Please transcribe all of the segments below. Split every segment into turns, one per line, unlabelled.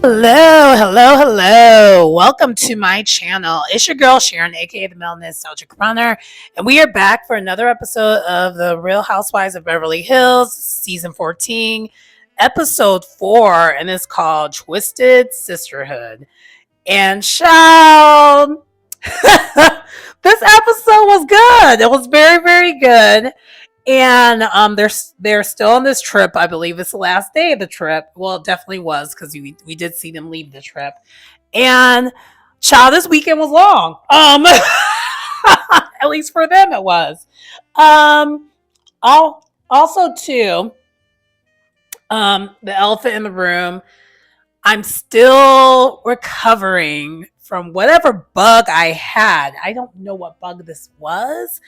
Hello, hello, hello. Welcome to my channel. It's your girl Sharon, aka the Male Nostalgic Runner, and we are back for another episode of the Real Housewives of Beverly Hills, season 14, episode 4, and it's called Twisted Sisterhood. And child, this episode was good. It was very, very good. And they're still on this trip. I believe it's the last day of the trip. Well, it definitely was because we did see them leave the trip. And child, this weekend was long. At least for them it was. Also too, the elephant in the room. I'm still recovering from whatever bug I had. I don't know what bug this was.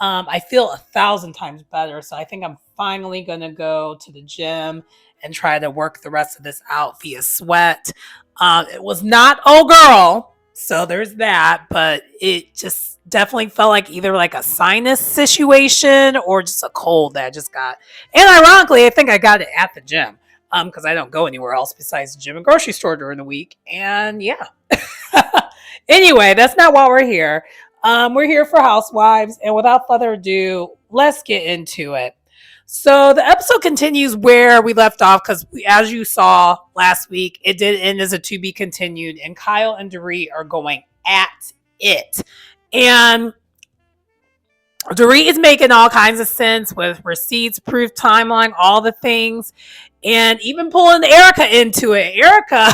I feel 1,000 times better. So I think I'm finally going to go to the gym and try to work the rest of this out via sweat. It was not, oh girl. So there's that, but it just definitely felt like either like a sinus situation or just a cold that I just got. And ironically, I think I got it at the gym. Because I don't go anywhere else besides the gym and grocery store during the week. And yeah. Anyway, that's not why we're here. We're here for Housewives, and without further ado, let's get into it. So the episode continues where we left off because, as you saw last week, it did end as a to be continued, and Kyle and Dorit are going at it. And Dorit is making all kinds of sense with receipts, proof, timeline, all the things, and even pulling Erica into it. Erica,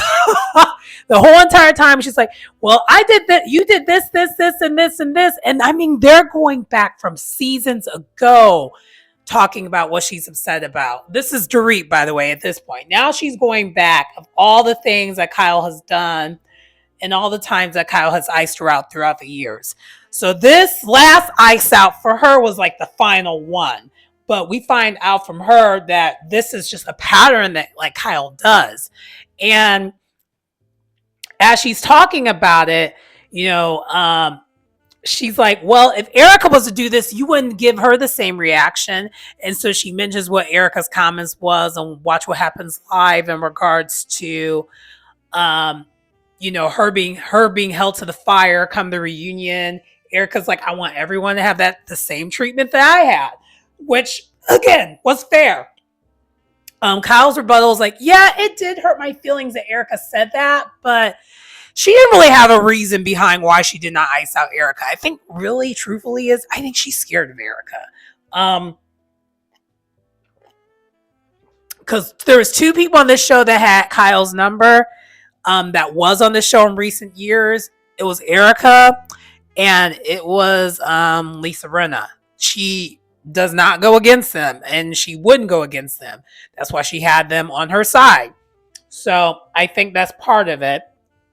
the whole entire time, she's like, well, I did that. You did this, and this, and this. And I mean, they're going back from seasons ago talking about what she's upset about. This is Dorit, by the way, at this point. Now she's going back of all the things that Kyle has done and all the times that Kyle has iced her out throughout the years. So this last ice out for her was like the final one. But we find out from her that this is just a pattern that like Kyle does. And as she's talking about it, she's like, well, if Erica was to do this, you wouldn't give her the same reaction. And so she mentions what Erica's comments was on Watch What Happens Live in regards to, her being held to the fire come the reunion. Erica's like, I want everyone to have the same treatment that I had, which again was fair. Kyle's rebuttal is like, yeah, it did hurt my feelings that Erica said that, but she didn't really have a reason behind why she did not ice out Erica. I think really, truthfully I think she's scared of Erica. Because there was two people on this show that had Kyle's number that was on the show in recent years. It was Erica and it was Lisa Rinna. She does not go against them, and she wouldn't go against them. That's why she had them on her side. So I think that's part of it.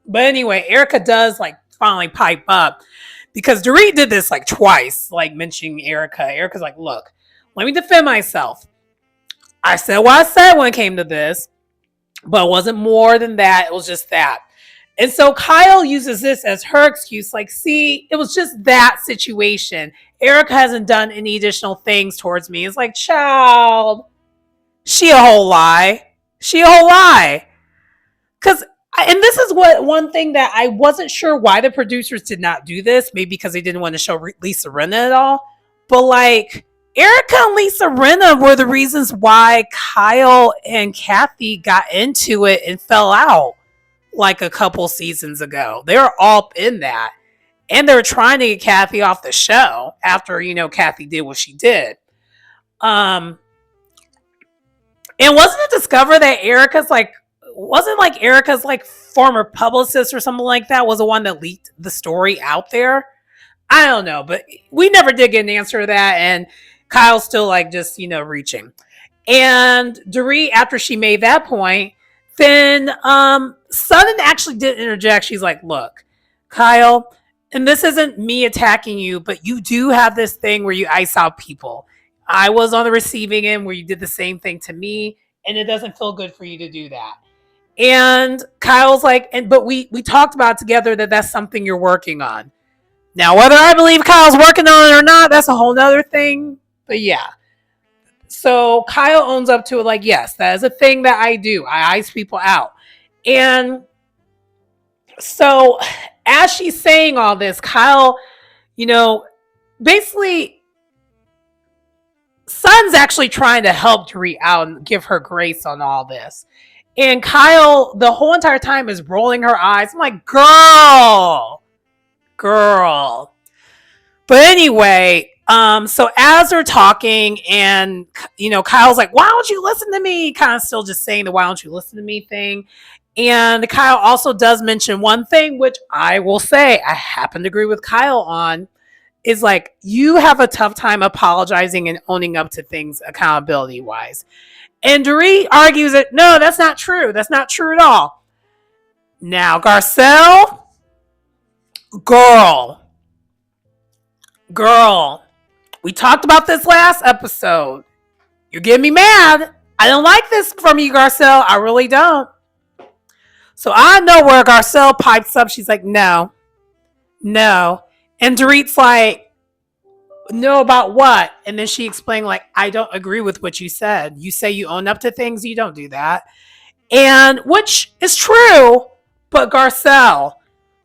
But anyway, Erica does like finally pipe up because Dorit did this like twice, like mentioning Erica. Erica's like, look, let me defend myself. I said what I said when it came to this, but it wasn't more than that. It was just that. And so Kyle uses this as her excuse, like, see, it was just that situation. Erica hasn't done any additional things towards me. It's like, child, she a whole lie. She a whole lie. And this is one thing that I wasn't sure why the producers did not do this. Maybe because they didn't want to show Lisa Rinna at all. But like, Erica and Lisa Rinna were the reasons why Kyle and Kathy got into it and fell out like a couple seasons ago. They were all in that. And they were trying to get Kathy off the show after, Kathy did what she did. And wasn't it discovered that Erica's former publicist or something like that was the one that leaked the story out there? I don't know, but we never did get an answer to that. And Kyle's still like just, reaching. And Dorit, after she made that point, then Sutton actually did interject. She's like, look, Kyle, and this isn't me attacking you, but you do have this thing where you ice out people. I was on the receiving end where you did the same thing to me, and it doesn't feel good for you to do that. And Kyle's like, but we talked about together that that's something you're working on. Now, whether I believe Kyle's working on it or not, that's a whole nother thing. But yeah. So Kyle owns up to it like, yes, that is a thing that I do. I ice people out. And so as she's saying all this, Kyle, you know, basically Sun's actually trying to help Dorit out and give her grace on all this. And Kyle, the whole entire time, is rolling her eyes. I'm like, girl. But anyway, so as they're talking, and Kyle's like, "Why don't you listen to me?" Kind of still just saying the "Why don't you listen to me" thing. And Kyle also does mention one thing, which I will say I happen to agree with Kyle on, is like, you have a tough time apologizing and owning up to things accountability wise. And Dorit argues that no, that's not true. That's not true at all. Now, Garcelle, girl, girl, we talked about this last episode. You're getting me mad. I don't like this from you, Garcelle. I really don't. So I know where Garcelle pipes up. She's like, no. And Dorit's like, no, about what? And then she explained, like, I don't agree with what you said. You say you own up to things. You don't do that. And which is true. But Garcelle,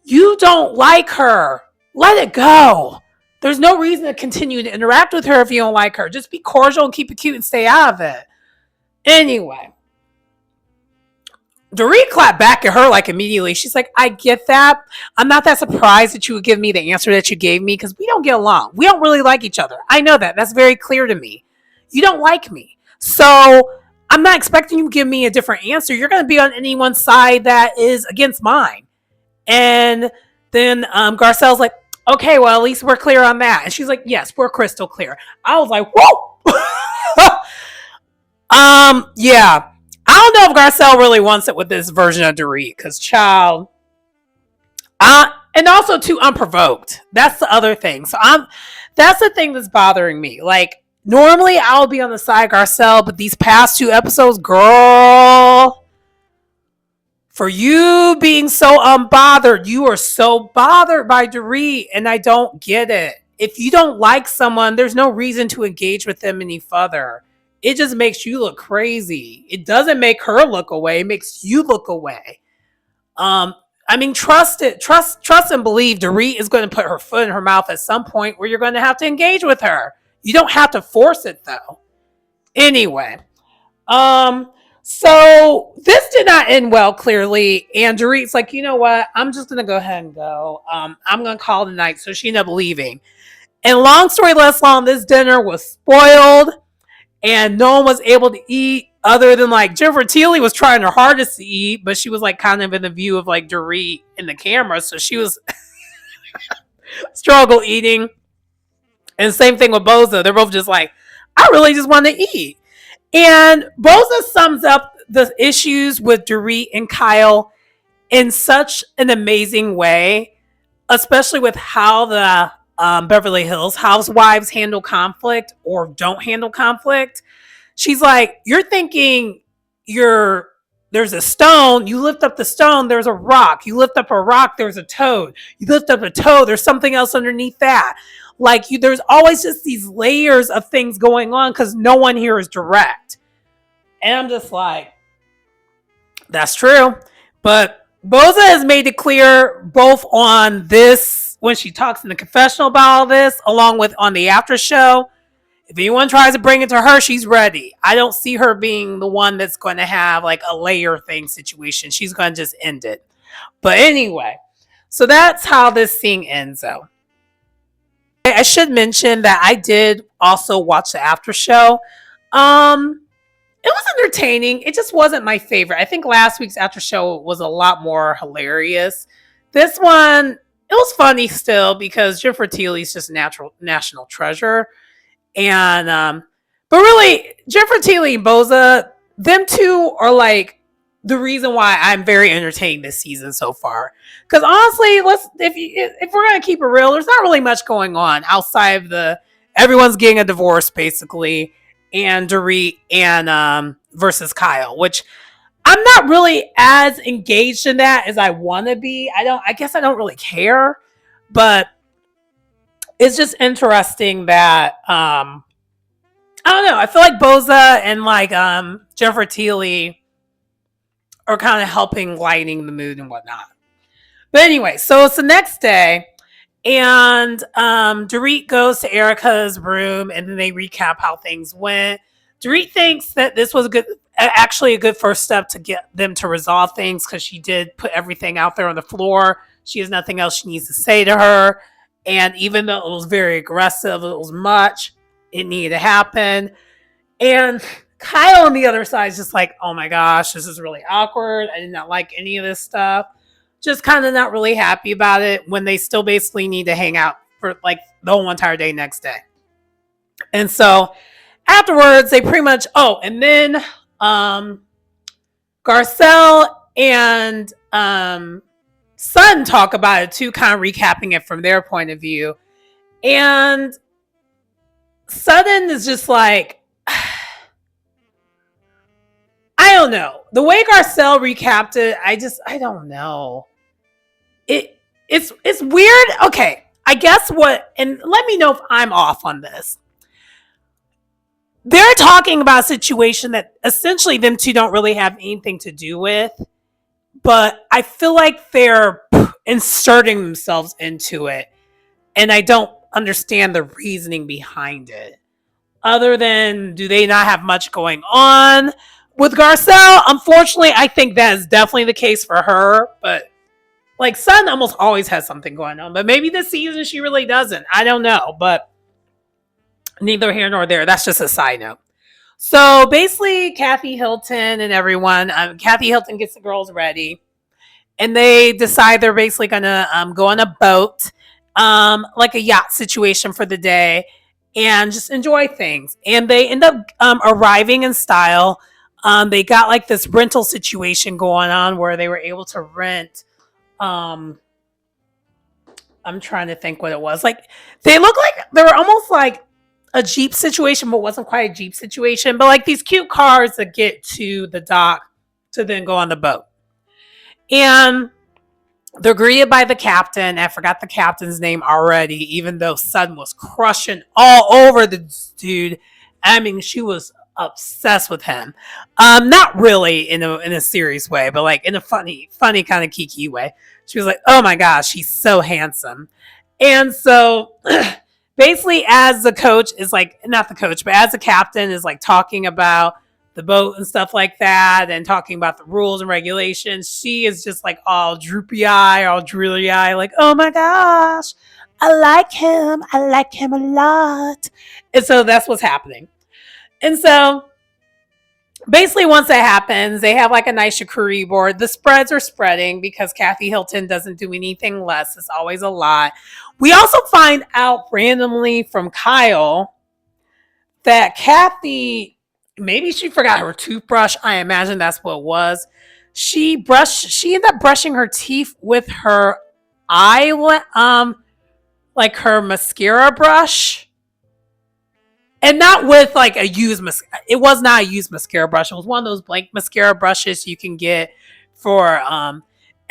you don't like her. Let it go. There's no reason to continue to interact with her if you don't like her. Just be cordial and keep it cute and stay out of it. Anyway, Dorit clapped back at her like immediately. She's like, I get that. I'm not that surprised that you would give me the answer that you gave me because we don't get along. We don't really like each other. I know that. That's very clear to me. You don't like me. So I'm not expecting you to give me a different answer. You're going to be on anyone's side that is against mine. And then Garcelle's like, okay, well, at least we're clear on that. And she's like, yes, we're crystal clear. I was like, whoa. Yeah. I don't know if Garcelle really wants it with this version of Dorit, because child, and also too unprovoked. That's the other thing. So that's the thing that's bothering me. Like, normally I'll be on the side of Garcelle, but these past two episodes, girl, for you being so unbothered, you are so bothered by Dorit, and I don't get it. If you don't like someone, there's no reason to engage with them any further. It just makes you look crazy. It doesn't make her look away. It makes you look away. I mean, trust and believe Dorit is going to put her foot in her mouth at some point where you're going to have to engage with her. You don't have to force it though. Anyway, so this did not end well, clearly. And Dorit's like, you know what? I'm just going to go ahead and go. I'm going to call it a night. So she ended up leaving. And long story less long, this dinner was spoiled. And no one was able to eat other than like Jennifer Tilly was trying her hardest to eat, but she was like kind of in the view of like Dorit in the camera. So she was struggle eating. And same thing with Boza. They're both just like, I really just want to eat. And Boza sums up the issues with Dorit and Kyle in such an amazing way, especially with how the Beverly Hills housewives handle conflict or don't handle conflict. She's like, you're thinking there's a stone, you lift up the stone, there's a rock. You lift up a rock, there's a toad. You lift up a toad, there's something else underneath that. Like, there's always just these layers of things going on because no one here is direct. And I'm just like, that's true. But Boza has made it clear both on this, when she talks in the confessional about all this, along with on the after show, if anyone tries to bring it to her, she's ready. I don't see her being the one that's going to have like a layer thing situation. She's going to just end it. But anyway, so that's how this thing ends though. I should mention that I did also watch the after show. It was entertaining. It just wasn't my favorite. I think last week's after show was a lot more hilarious. This one, it was funny still because Jennifer Tilly's just a national treasure. And but really, Jennifer Tilly and Boza, them two are like the reason why I'm very entertained this season so far. Because honestly, if we're gonna keep it real, there's not really much going on outside of everyone's getting a divorce basically, and Dorit and versus Kyle, which I'm not really as engaged in that as I want to be. I guess I don't really care, but it's just interesting that I don't know. I feel like Boza and like Jennifer Tilly or kind of helping lighting the mood and whatnot. But anyway, so it's the next day, and Dorit goes to Erica's room, and then they recap how things went. Dorit thinks that this was actually a good first step to get them to resolve things, because she did put everything out there on the floor. She has nothing else she needs to say to her. And even though it was very aggressive, it was much, it needed to happen. And Kyle on the other side is just like, oh my gosh, this is really awkward. I did not like any of this stuff. Just kind of not really happy about it, when they still basically need to hang out for like the whole entire day next day. And so afterwards, they pretty much, and then Garcelle and Sun talk about it too, kind of recapping it from their point of view. And Sutton is just like, I don't know. The way Garcelle recapped it, I don't know. It's weird. Okay, I guess and let me know if I'm off on this. They're talking about a situation that essentially them two don't really have anything to do with, but I feel like they're inserting themselves into it, and I don't understand the reasoning behind it. Other than, do they not have much going on with Garcelle? Unfortunately, I think that is definitely the case for her, but like Sun almost always has something going on, but maybe this season she really doesn't. I don't know, but neither here nor there. That's just a side note. So basically, Kathy Hilton and everyone, Kathy Hilton gets the girls ready, and they decide they're basically going to go on a boat, like a yacht situation for the day, and just enjoy things. And they end up arriving in style. They got like this rental situation going on where they were able to rent. I'm trying to think what it was. Like, they look like they were almost like a Jeep situation, but wasn't quite a Jeep situation. But like these cute cars that get to the dock to then go on the boat. And they're greeted by the captain. I forgot the captain's name already, even though Sun was crushing all over the dude. I mean, she was obsessed with him. Not really in a serious way, but like in a funny kind of kiki way. She was like, oh my gosh, he's so handsome. And so basically, as the coach is like, not the coach, but as the captain is like talking about the boat and stuff like that, and talking about the rules and regulations, she is just like all droopy eye, all drooly eye, like, oh my gosh, I like him a lot. And so that's what's happening. And so basically, once that happens, they have like a nice charcuterie board. The spreads are spreading because Kathy Hilton doesn't do anything less. It's always a lot. We also find out randomly from Kyle that Kathy, maybe she forgot her toothbrush. I imagine that's what it was. She ended up brushing her teeth with her like her mascara brush. And not with like a used mascara. It was not a used mascara brush. It was one of those blank mascara brushes you can get for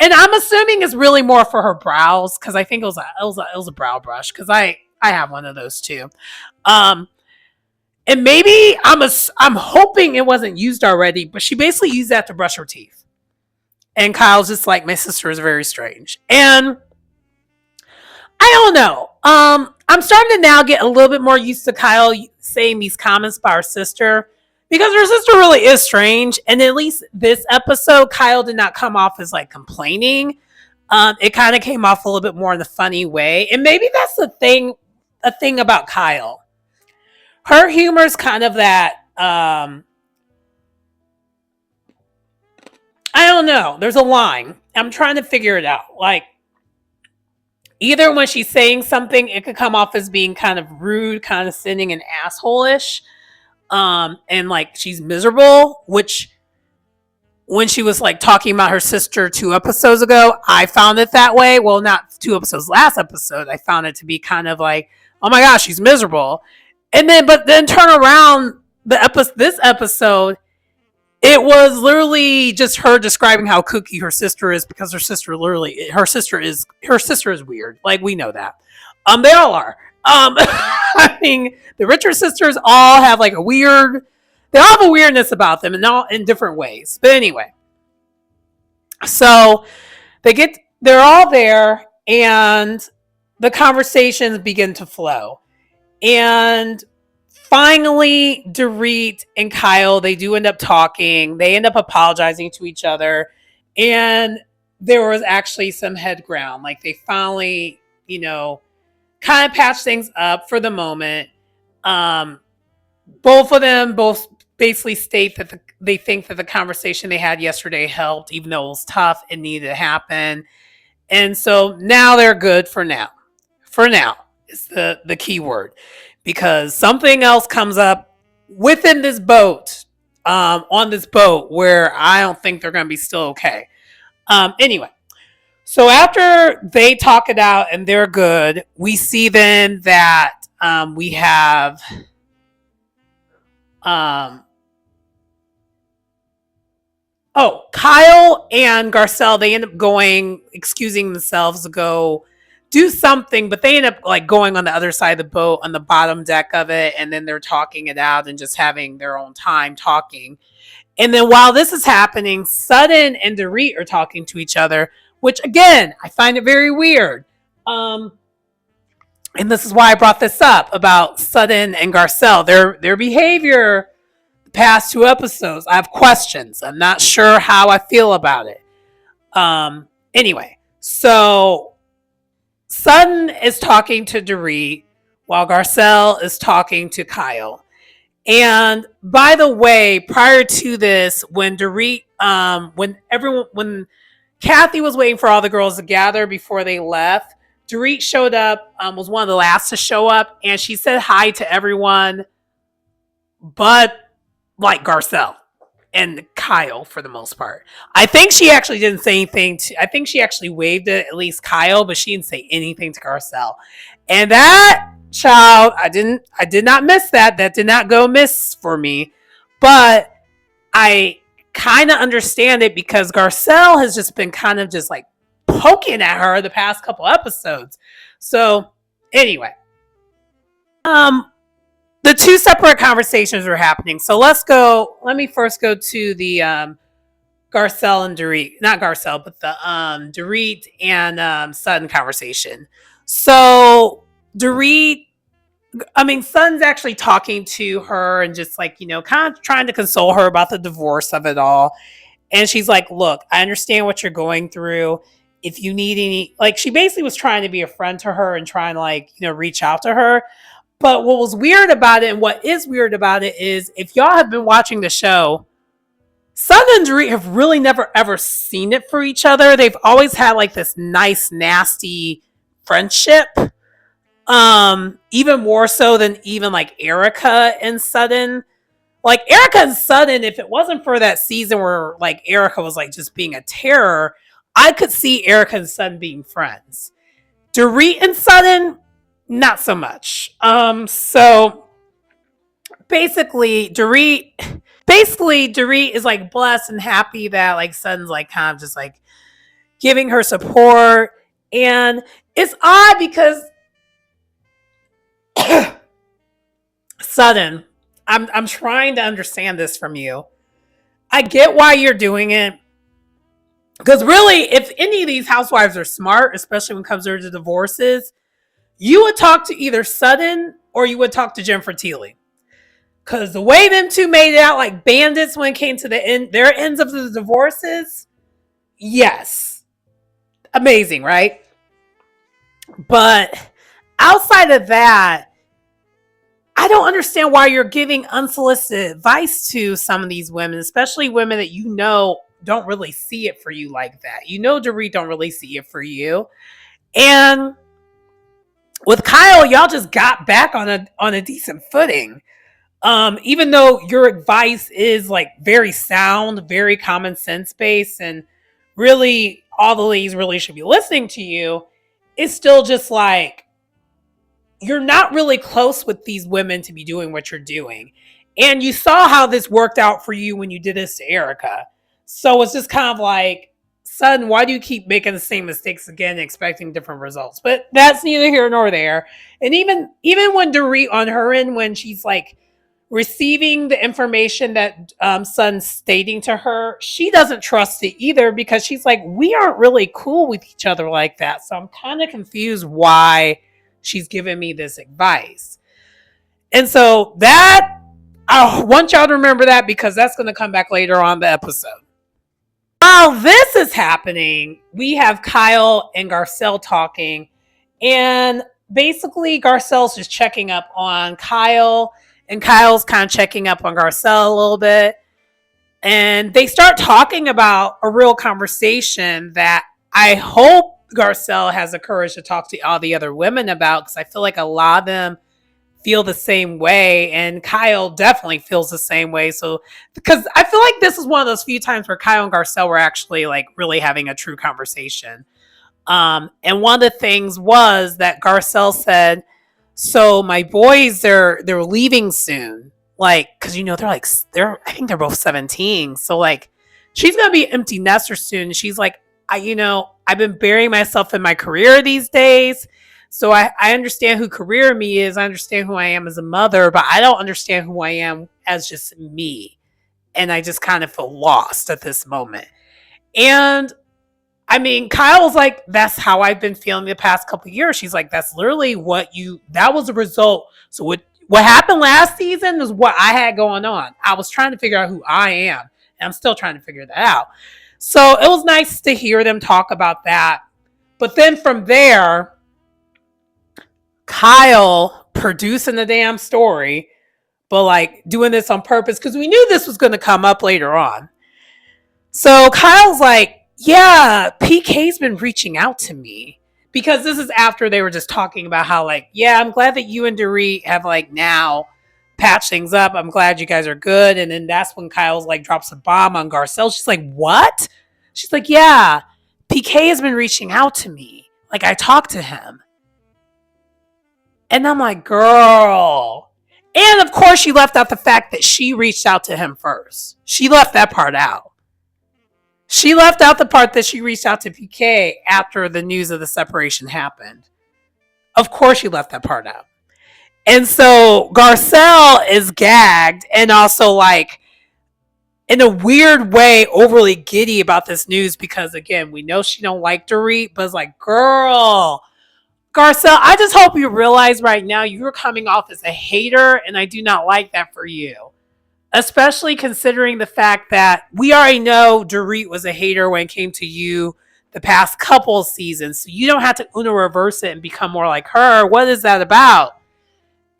and I'm assuming it's really more for her brows, because I think it was a brow brush, because I have one of those too. And maybe I'm hoping it wasn't used already, but she basically used that to brush her teeth. And Kyle's just like, my sister is very strange. And I don't know. I'm starting to now get a little bit more used to Kyle saying these comments about her sister, because her sister really is strange. And at least this episode, Kyle did not come off as like complaining. It kind of came off a little bit more in a funny way. And maybe that's a thing about Kyle. Her humor is kind of that, I don't know. There's a line. I'm trying to figure it out. Like, either when she's saying something, it could come off as being kind of rude, condescending, and asshole-ish. And like she's miserable, which when she was like talking about her sister 2 episodes ago, I found it that way. Well, not 2 episodes, last episode, I found it to be kind of like, oh my gosh, she's miserable. But then turn around this episode, it was literally just her describing how kooky her sister is, because her sister is weird. Like, we know that. They all are. I mean, the Richard sisters all have like they all have a weirdness about them, and all in different ways. But anyway, So they're all there, and the conversations begin to flow. And finally, Dorit and Kyle, they do end up talking. They end up apologizing to each other. And there was actually some head ground. Like they finally, kind of patched things up for the moment. Um, both of them both basically state that they think that the conversation they had yesterday helped, even though it was tough, it needed to happen. And so now they're good for now. For now is the key word, because something else comes up within this boat, on this boat, where I don't think they're going to be still okay. Anyway, so after they talk it out and they're good, we see then that we have um, oh, Kyle and Garcelle, they end up going, excusing themselves to go do something, but they end up like going on the other side of the boat on the bottom deck of it, and then they're talking it out and just having their own time talking. And then while this is happening, Sutton and Dorit are talking to each other, which again, I find it very weird. And this is why I brought this up about Sutton and Garcelle. Their behavior the past two episodes, I have questions. I'm not sure how I feel about it. Anyway, so Sutton is talking to Dorit while Garcelle is talking to Kyle. And by the way, prior to this, when Dorit, when Kathy was waiting for all the girls to gather before they left, Dorit showed up, was one of the last to show up, and she said hi to everyone, but like Garcelle and Kyle for the most part. I think she actually didn't say anything I think she actually waved at least Kyle, but she didn't say anything to Garcelle. And that child, I did not miss that. That did not go miss for me. But I kind of understand it, because Garcelle has just been kind of just like poking at her the past couple episodes. So anyway, the two separate conversations were happening. So let me first go to the Garcelle and Dorit, not Garcelle, but the Dorit and Sutton conversation. So Dorit, Sutton's actually talking to her and just like, kind of trying to console her about the divorce of it all. And she's like, look, I understand what you're going through. If you need any, like, she basically was trying to be a friend to her and trying to, like, reach out to her. But what was weird about it, and what is weird about it, is if y'all have been watching the show, Sutton and Dorit have really never ever seen it for each other. They've always had like this nice, nasty friendship. Even more so than even like Erica and Sutton. Like Erica and Sutton, if it wasn't for that season where like Erica was like just being a terror, I could see Erica and Sutton being friends. Dorit and Sutton, not so much. So basically Dorit is like blessed and happy that like Sutton's like kind of just like giving her support. And it's odd because Sutton, I'm trying to understand this from you. I get why you're doing it. Because really, if any of these housewives are smart, especially when it comes to divorces, you would talk to either Sutton or you would talk to Jennifer Tilly. Because the way them two made it out like bandits when it came to their ends of the divorces, yes. Amazing, right? But outside of that, I don't understand why you're giving unsolicited advice to some of these women, especially women that don't really see it for you like that. Dorit don't really see it for you. And with Kyle, y'all just got back on a decent footing. Even though your advice is like very sound, very common sense based, and really all the ladies really should be listening to you, it's still just like you're not really close with these women to be doing what you're doing. And you saw how this worked out for you when you did this to Erica. So it's just kind of like, Sutton, why do you keep making the same mistakes again and expecting different results? But that's neither here nor there. And even when Dorit on her end, when she's like receiving the information that Sun's stating to her, she doesn't trust it either because she's like, we aren't really cool with each other like that. So I'm kind of confused why she's giving me this advice. And so that, I want y'all to remember that because that's going to come back later on the episode. While this is happening, we have Kyle and Garcelle talking. And basically, Garcelle's just checking up on Kyle. And Kyle's kind of checking up on Garcelle a little bit. And they start talking about a real conversation that I hope Garcelle has the courage to talk to all the other women about, because I feel like a lot of them feel the same way, and Kyle definitely feels the same way. So, because I feel like this is one of those few times where Kyle and Garcelle were actually like really having a true conversation. And one of the things was that Garcelle said, "So my boys, they're leaving soon, like, because I think they're both 17, so like she's gonna be an empty nester soon." She's like, I've been burying myself in my career these days. So I understand who career me is. I understand who I am as a mother, but I don't understand who I am as just me. And I just kind of feel lost at this moment. And I mean, Kyle's like, that's how I've been feeling the past couple of years. She's like, that's literally that was the result. So what happened last season is what I had going on. I was trying to figure out who I am. And I'm still trying to figure that out. So it was nice to hear them talk about that. But then from there, Kyle producing the damn story, but like doing this on purpose because we knew this was going to come up later on. So Kyle's like, yeah, PK's been reaching out to me, because this is after they were just talking about how like, yeah, I'm glad that you and Dorit have like now patched things up. I'm glad you guys are good. And then that's when Kyle's like drops a bomb on Garcelle. She's like, what? She's like, yeah, PK has been reaching out to me. Like, I talked to him. And I'm like, girl. And of course, she left out the fact that she reached out to him first. She left that part out. She left out the part that she reached out to PK after the news of the separation happened. Of course, she left that part out. And so Garcelle is gagged and also like in a weird way overly giddy about this news because, again, we know she don't like Dorit, but it's like, girl, Garcelle, I just hope you realize right now you're coming off as a hater, and I do not like that for you. Especially considering the fact that we already know Dorit was a hater when it came to you the past couple of seasons. So you don't have to Uno reverse it and become more like her. What is that about?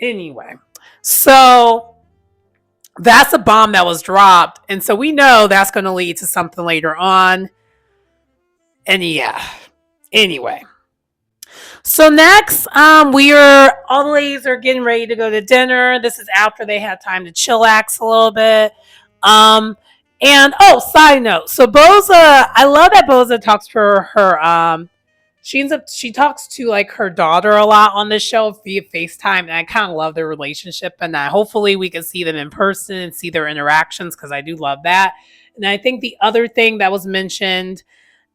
Anyway, so that's a bomb that was dropped. And so we know that's going to lead to something later on. And yeah, anyway. So next, all the ladies are getting ready to go to dinner. This is after they had time to chillax a little bit. Side note. So Boza, I love that Boza talks to her she talks to like her daughter a lot on this show via FaceTime, and I kind of love their relationship, and hopefully we can see them in person and see their interactions, because I do love that. And I think the other thing that was mentioned,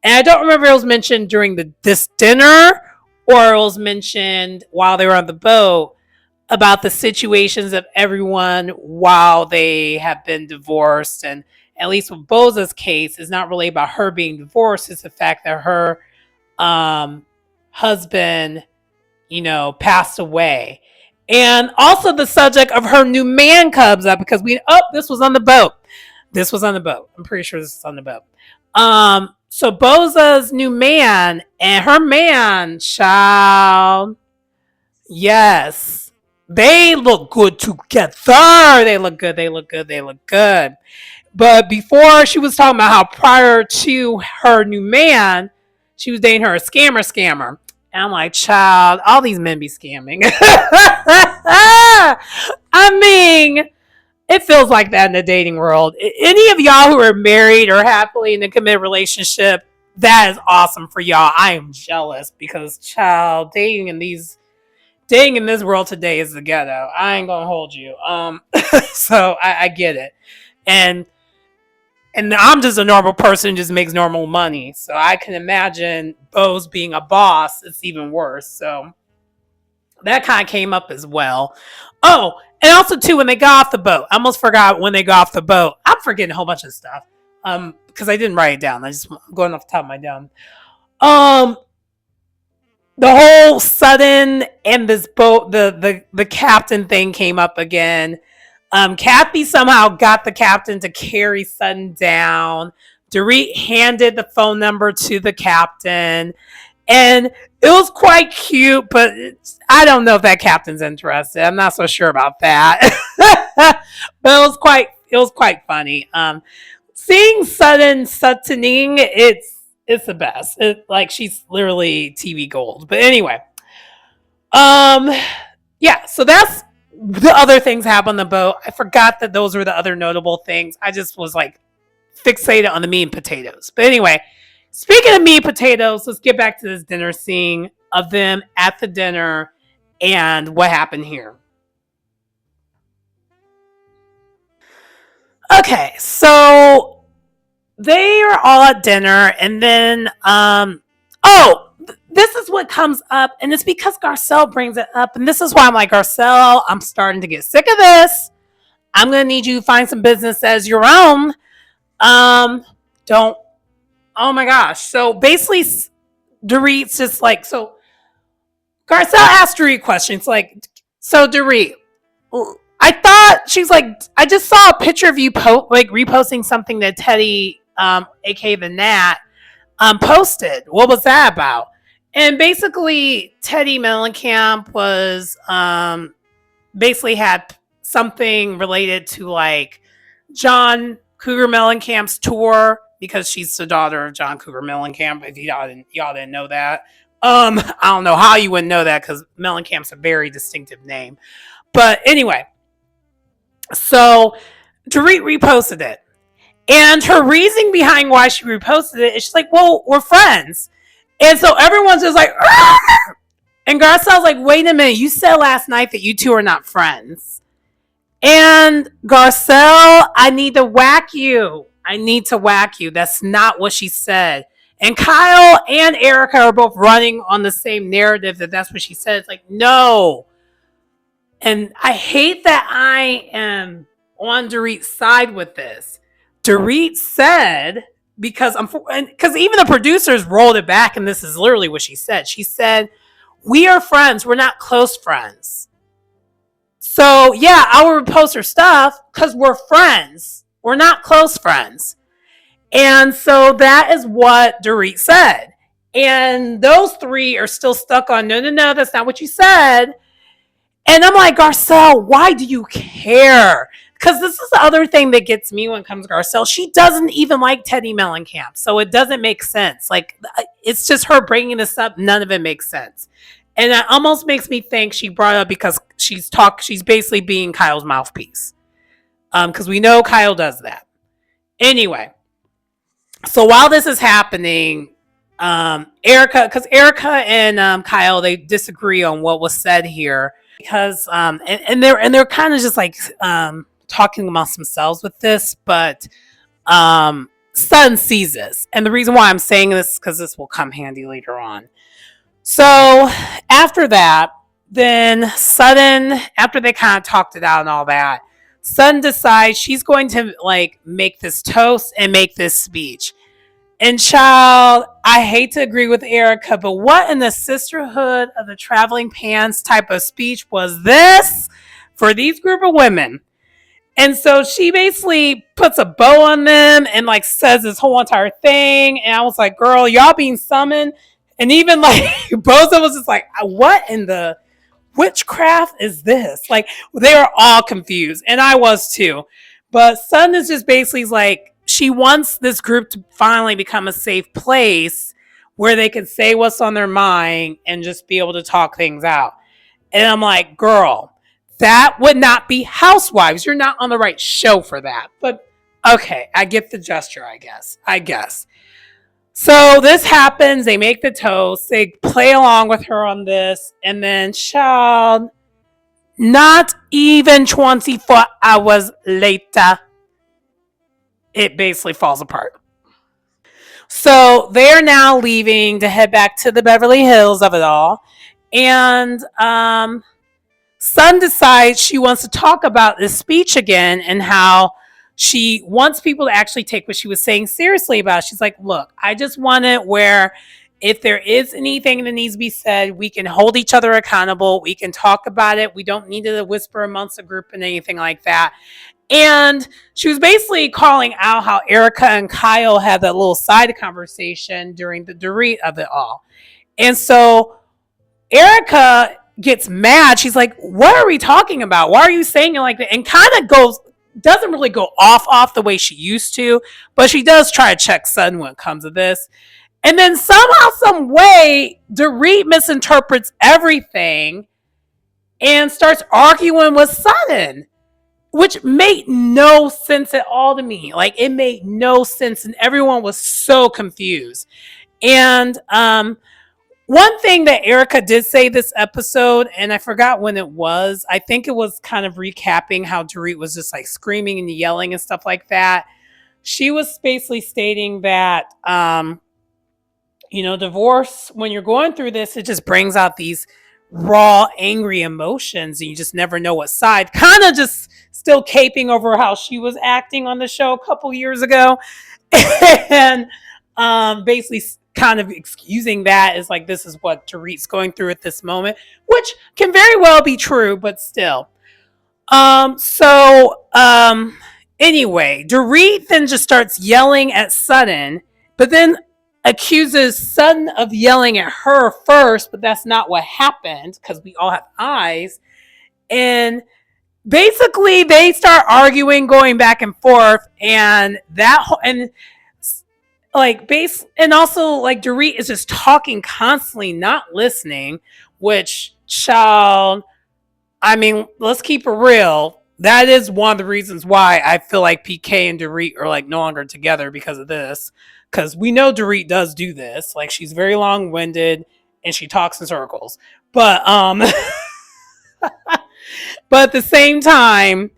and I don't remember if it was mentioned during this dinner or it was mentioned while they were on the boat, about the situations of everyone while they have been divorced. And at least with Boza's case, it's not really about her being divorced. It's the fact that her husband, passed away. And also the subject of her new man comes up because this was on the boat. This was on the boat. I'm pretty sure this is on the boat. So Boza's new man and her man, child, yes, they look good together. They look good. They look good. They look good. But before, she was talking about how prior to her new man, she was dating her a scammer. And I'm like, child, all these men be scamming. I mean, it feels like that in the dating world. Any of y'all who are married or happily in a committed relationship, that is awesome for y'all. I am jealous because, child, dating in this world today is the ghetto. I ain't gonna hold you. So I get it. And I'm just a normal person who just makes normal money. So I can imagine Bose being a boss, it's even worse. So That kind of came up as well. Oh, and also too, when they got off the boat, I almost forgot when they got off the boat. I'm forgetting a whole bunch of stuff. Because I didn't write it down. I'm going off the top of my dome. Um, the whole sudden and this boat, the captain thing came up again. Kathy somehow got the captain to carry Sutton down. Dorit handed the phone number to the captain, and it was quite cute, but I don't know if that captain's interested. I'm not so sure about that. But it was quite funny. Seeing Suttoning, it's the best. Like she's literally TV gold. But anyway, um, yeah. So that's the other things happen on the boat. I forgot that those were the other notable things. I just was like fixated on the meat and potatoes. But anyway, speaking of meat and potatoes, let's get back to this dinner scene of them at the dinner and what happened here. Okay, so they are all at dinner, and then this is what comes up, and it's because Garcelle brings it up, and this is why I'm like, Garcelle, I'm starting to get sick of this. I'm gonna need you to find some business as your own. Don't. Oh my gosh. So basically, Dorit's just like, so Garcelle asked Dorit questions like, so Dorit, I thought she's like, I just saw a picture of you like reposting something that Teddy, aka the Nat, posted. What was that about? And basically, Teddy Mellencamp was basically had something related to like John Cougar Mellencamp's tour because she's the daughter of John Cougar Mellencamp. If y'all didn't know that, I don't know how you wouldn't know that because Mellencamp's a very distinctive name. But anyway, so Dorit reposted it. And her reasoning behind why she reposted it is she's like, well, we're friends. And so everyone's just like, argh! And Garcelle's like, wait a minute, you said last night that you two are not friends. And Garcelle, I need to whack you. I need to whack you. That's not what she said. And Kyle and Erica are both running on the same narrative that that's what she said. It's like, no. And I hate that I am on Dorit's side with this. Dorit said, because even the producers rolled it back, and this is literally what she said. She said, we are friends. We're not close friends. So, yeah, I will repost her stuff because we're friends. We're not close friends. And so that is what Dorit said. And those three are still stuck on, no, that's not what you said. And I'm like, Garcelle, why do you care? Because this is the other thing that gets me when it comes to Garcelle. She doesn't even like Teddy Mellencamp. So it doesn't make sense. Like, it's just her bringing this up. None of it makes sense. And that almost makes me think she brought it up because she's basically being Kyle's mouthpiece. Because we know Kyle does that. Anyway, so while this is happening, Erica and Kyle, they disagree on what was said here. Because and they're kind of just like talking amongst themselves with this, but Sutton sees this, and the reason why I'm saying this is because this will come handy later on. So after that, then Sutton, after they kind of talked it out and all that, Sutton decides she's going to like make this toast and make this speech. And child, I hate to agree with Erica, but what in the Sisterhood of the Traveling Pants type of speech was this for these group of women? And so she basically puts a bow on them and like says this whole entire thing. And I was like, girl, y'all being summoned. And even like Boza was just like, what in the witchcraft is this? Like they were all confused. And I was too. But Sun is just basically like, she wants this group to finally become a safe place where they can say what's on their mind and just be able to talk things out. And I'm like, girl, that would not be Housewives. You're not on the right show for that. But okay, I get the gesture, I guess. So this happens. They make the toast. They play along with her on this. And then, child, not even 24 hours later, it basically falls apart. So they're now leaving to head back to the Beverly Hills of it all. And Sun decides she wants to talk about this speech again and how she wants people to actually take what she was saying seriously about it. She's like, look, I just want it where if there is anything that needs to be said, we can hold each other accountable. We can talk about it. We don't need to whisper amongst the group and anything like that. And she was basically calling out how Erica and Kyle had that little side conversation during the Dorit of it all. And so Erica gets mad. She's like, what are we talking about? Why are you saying it like that? And kind of doesn't really go off the way she used to, but she does try to check Sun when it comes to this. And then somehow, some way, Dorit misinterprets everything and starts arguing with Sutton, which made no sense at all to me. Like, it made no sense, and everyone was so confused. And one thing that Erica did say this episode, and I forgot when it was, I think it was kind of recapping how Dorit was just like screaming and yelling and stuff like that. She was basically stating that, divorce, when you're going through this, it just brings out these raw, angry emotions, and you just never know what side. Kind of just still caping over how she was acting on the show a couple years ago. And basically kind of excusing that as like, this is what Dorit's going through at this moment, which can very well be true, but still. Anyway, Dorit then just starts yelling at Sutton, but then accuses Sutton of yelling at her first, but that's not what happened because we all have eyes. And basically they start arguing, going back and forth, and also like Dorit is just talking constantly, not listening, which, child, I mean, let's keep it real. That is one of the reasons why I feel like PK and Dorit are like no longer together, because of this. Because we know Dorit does do this. Like, she's very long-winded and she talks in circles. But but at the same time,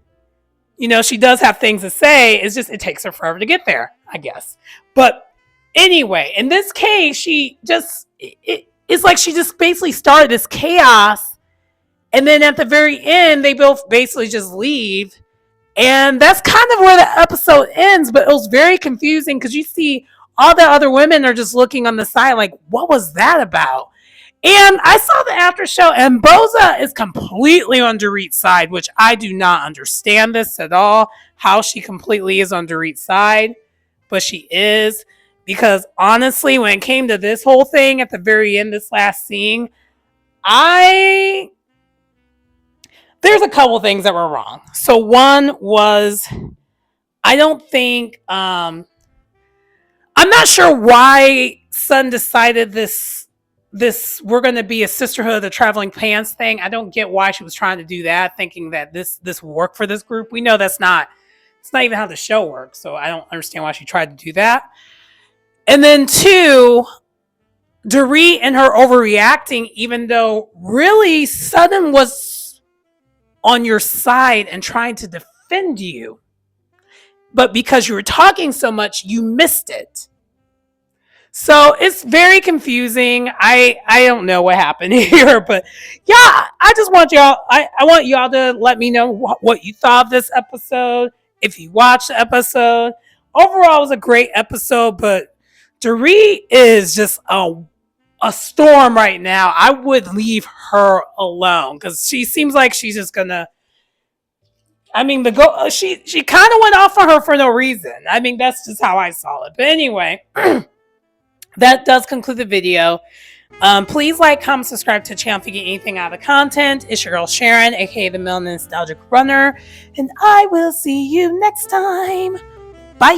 she does have things to say. It's just, it takes her forever to get there, I guess. But anyway, in this case, it's like she just basically started this chaos. And then at the very end, they both basically just leave. And that's kind of where the episode ends. But it was very confusing because you see all the other women are just looking on the side like, what was that about? And I saw the after show, and Boza is completely on Dorit's side, which I do not understand this at all, how she completely is on Dorit's side. But she is. Because honestly, when it came to this whole thing at the very end, this last scene, there's a couple things that were wrong. So one was, I don't think, I'm not sure why Sun decided this we're going to be a Sisterhood of the Traveling Pants thing. I don't get why she was trying to do that, thinking that this will work for this group. We know it's not even how the show works. So I don't understand why she tried to do that. And then two, Dorit and her overreacting, even though really Sutton was on your side and trying to defend you. But because you were talking so much, you missed it. So it's very confusing. I don't know what happened here, but yeah, I just want y'all, I want y'all to let me know what you thought of this episode. If you watched the episode, overall it was a great episode, but Dorit is just a storm right now. I would leave her alone because she seems like she's just gonna. I mean, she kind of went off on her for no reason. I mean, that's just how I saw it. But anyway, that does conclude the video. Please like, comment, subscribe to the channel if you get anything out of the content. It's your girl Sharon, aka the Melanin Nostalgic Runner, and I will see you next time. Bye.